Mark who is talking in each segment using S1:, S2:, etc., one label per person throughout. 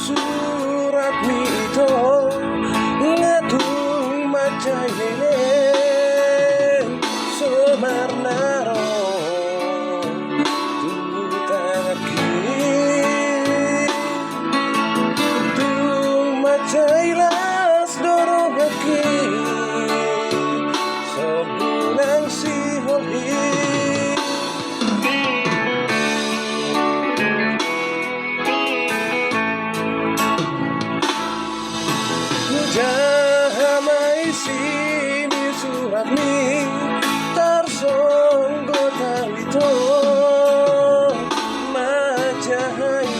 S1: surat mito ngatung macayene Somarnaro tutaki tu macailas dorogaki sebulan si holi Jahamai sini surat mi tarsonggo tawito majahai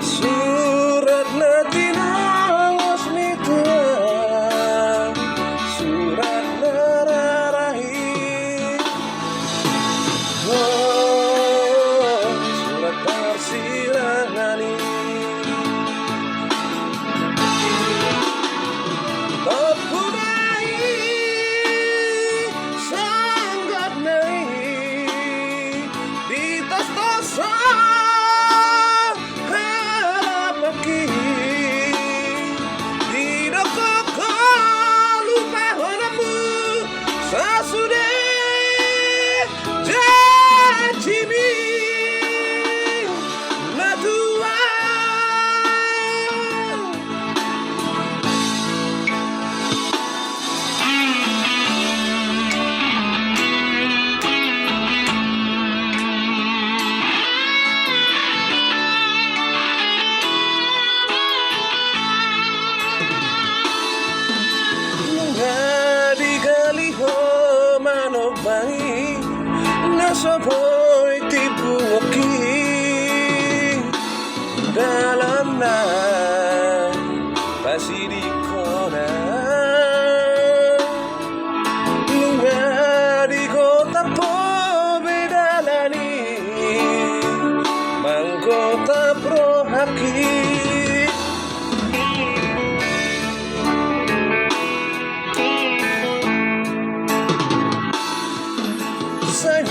S1: surat natinangos mitua surat nararahi Persilangani Topudai Sanggat nai Di tas-tasa Harapaki Tidak kekal lupa honamu Sasudah Jajimi Bangi nasoboy tibuki dalam na pasidikona lunga di kota pobedalani mangkota prohaki Say